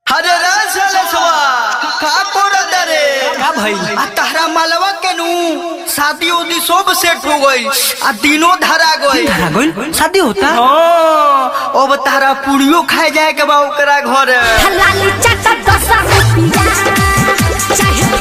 अरे का करत रे का भइल? तहरा मालवा के नु शादी उदी सब सेट हो गई आ दिनों धरा गई। धरा गइल? शादी होता? हाँ, अब तहरा पूड़ियो खाए जाए के बा ओकरा घर।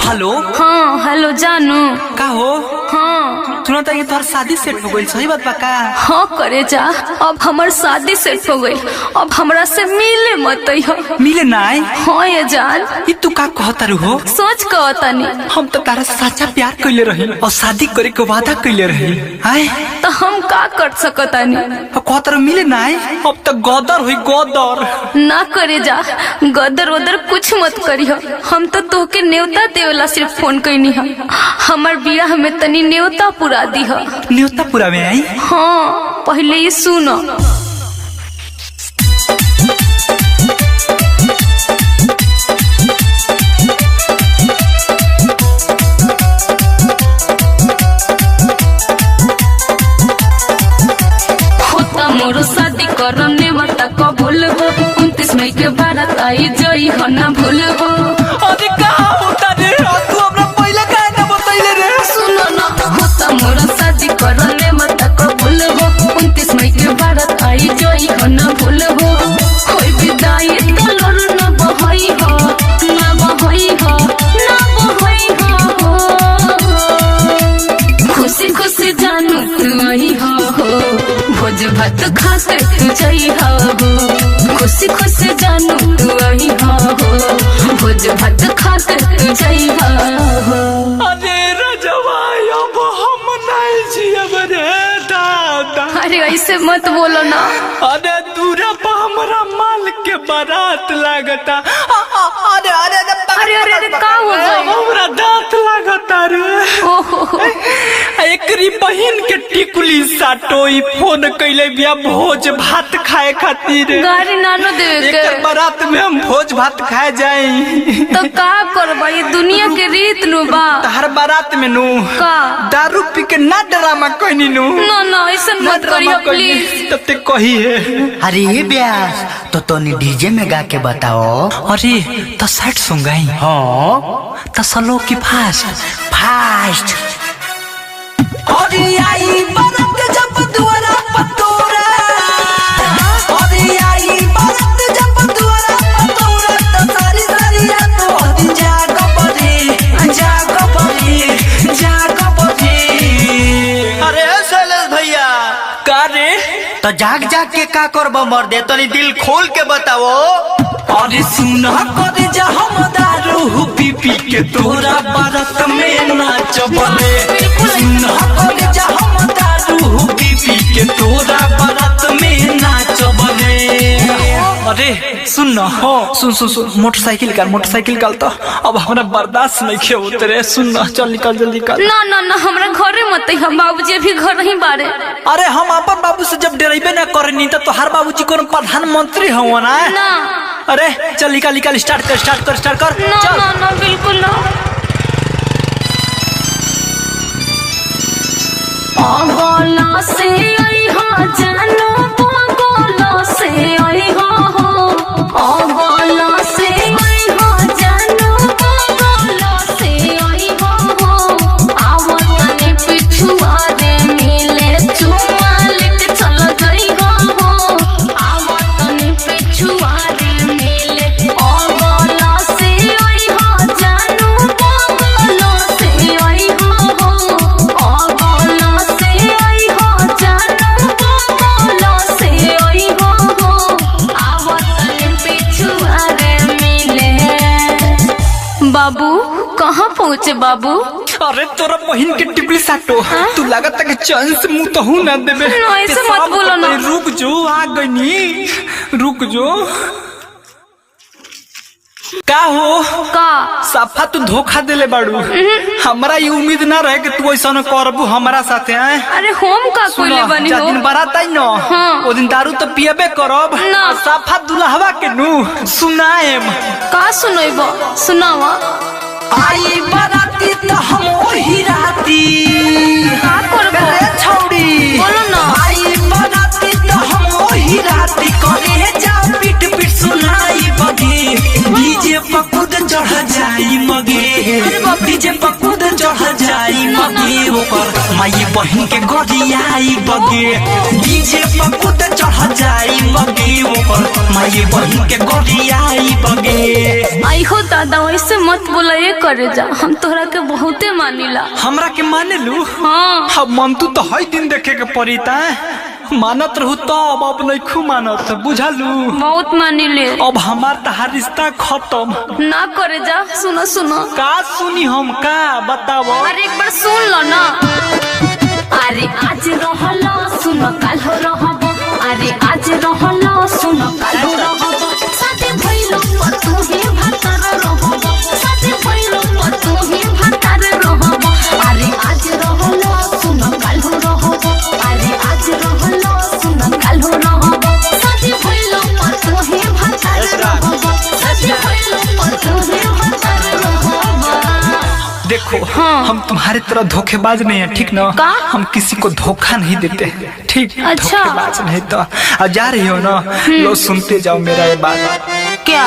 हेलो। हाँ हेलो जानू। का हो? हाँ सुना था ये तोहर शादी सेट हो गइल, सही बात बा का? हाँ करे जा, अब हमार शादी सेट हो गई, अब हमरा से मिले मत हो। मिले ना आए? हाँ ये जान, ये तू का कहता रू हो? सोच कहतानी। हम तो तारा सच्चा प्यार कइले रही और शादी करे के वादा कइले रही। आए तो हम का कर सकतानी? और कहता मिले ना आए? अब तो गदर हुई गदर। ना करे जा, गदर वदर कुछ मत करियो। हम तो तोहके न्योता देवला सिर्फ फोन कइनी है, हमार बियाह हमें तनी न्योता पुरा दी है। न्योता पूरा में आई? हाँ पहले ये सुनो। होता मोर शादी करने वाला कबूल हो, 29 मई के बारात आई जई हो ना भूल हो। अरे का होता रे? तू हमरा पहले काहे ना बतैले रे? सुनो ना, होता मोर शादी करने वाला कबूल हो, 29 मई के बारात आई जई हो ना भूल हो। कोई विदाई कलर ना बहई हो, ना बहई हो, ना बहई हो। खुशी खुशी जानू तू आई हो, भोज भात खाते तू जई हो। खुशी खुशी जानू तू आई हो, भोज भात खाते तू जई हो। अरे रजवा अब हम नहीं जियब रे दादा। अरे ऐसे मत बोलो ना। अरे दूरा पर हमरा माल के बारात लागता। अरे अरे अरे अरे अरे का हो गई? हमरा दांत लागता रे। ओहो एकरी बहिन के टिकुली साटोई फोन कइले बिया भोज भात खाए खातिर। गाड़ी नानो देवे एकर के बारात में हम भोज भात खाए जाई। तो का करबा, ये दुनिया के रीत नु बा। तहर बारात में नु का दारू पी के ना ड्रामा कहनी नु। ना ना ऐसा मत करियो प्लीज। तब ते कही है। अरे ब्यास तो तोनी डीजे में गा के बताओ। अरे तो सैड सॉन्ग गाई। हाँ तो स्लो की फास्ट फास्ट। अरे आई बारात जब दुआरा पतोरा, अरे आई बारात जब दुआरा पतोरा, तो सारी सारी रात होती जाग बजे जाग बजे जाग बजे। अरे शैलेश भैया का रे? तो जाग जाग के का करबो मर दे, तनी दिल खोल के बताओ। अरे सुना कर जा हम दारू पी पी के तोरा बारात में नाचबले। सुना कर जा हम दारू पी पी के तोरा बारात में नाचबले। अरे सुन ना, हाँ सुन सुन सुन, मोटरसाइकिल काल तो अब हमरा बर्दाश्त नहीं खे उतरे। सुन ना, चल निकल जल्दी कर। ना ना ना हमरा घरे मत ही, हम बाबूजी भी घर ही बारे। अरे हम अपन बाबू से जब डरेबे ना करनी तो हर बाबूजी को प्रधानमंत्री हो ना। अरे चल निकाल स्टार्ट कर। ना चल। ना ना बिल्कुल ना। पागला से आई हाँ जानू, पागला से आई हाँ हो, पागला से आई हाँ जानू, पागला से आई हाँ हो। आवतने पिछुआ रे मिले चुमा लेके चल गई हाँ हो। आवतने पिछुआ रे मिले, पागला से आई हाँ जानू, पागला से आई हाँ हो, पागला से आई हाँ जानू, पागला से आई हाँ हो। आवतने पिछुआ रे मिले। बाबू कहाँ पहुँचे बाबू? अरे तोरा बहिन के टिपली साटो, तू लागत कि चैन से मुंह तो हूं ना देबे। ना, ऐसे मत बोलो ना। रुक जो, आ गई रुक जो। का हो? का साफा तू धोखा देले बाड़ू। हमरा ये उम्मीद ना रहे कि तू ऐसा न करबू हमरा साथे। आए अरे होम का कोइले बनी जा हो। दिन बारात आई न, हाँ। ओ दिन दारू तो पियबे करब ना। और साफा दुल्हवा के नु सुनाएम। का सुनैबो? सुनावा। आई बाराती तो हम ओही राती का करबो? रे छौड़ी बोलो ना। आई बाराती तो हम ओही राती करे जा पीट पीट सुनाई बगी। पकुद चढ़ जाई मगे डीजे पकुद चढ़ जाई मगे ऊपर माई बहन के गरियाई बगे डीजे पकुद चढ़ जाई मगे ऊपर माई बहन के गरियाई बगे। आई हो दादा वैसे मत बोला करे जा, हम तोहरा के बहुते मानिला। हमरा के माने लू? हाँ अब मन तू तो हई दिन देखे के पड़ी ता मानत रहू तब अब नहीं खू मानत बुझलू। बहुत मानिले। अब हमार तहार रिश्ता खत्म ना करे जा। सुनो सुनो का सुनी हम का बताओ। अरे एक बार सुन लो ना। अरे आज रहला सुनो काल हो रहबो, अरे आज रहला सुनो काल हो रहबो, साथे भइलो तू ही भतर रहबो, साथे भइलो तू ही भतर रहबो। अरे आज रहला सुनो काल हो रहबो, अरे आज रहला सुनो काल हो रहबो, साथे भइलो तू ही भतर रहबो, साथे भइलो तू ही भतर रहबो। देखो हम तुम्हारे तरह धोखेबाज नहीं है, ठीक ना? का? हम किसी को धोखा नहीं देते, ठीक? अच्छा। धोखेबाज नहीं तो। अब जा रही हो ना, लो सुनते जाओ मेरा ये बात। क्या?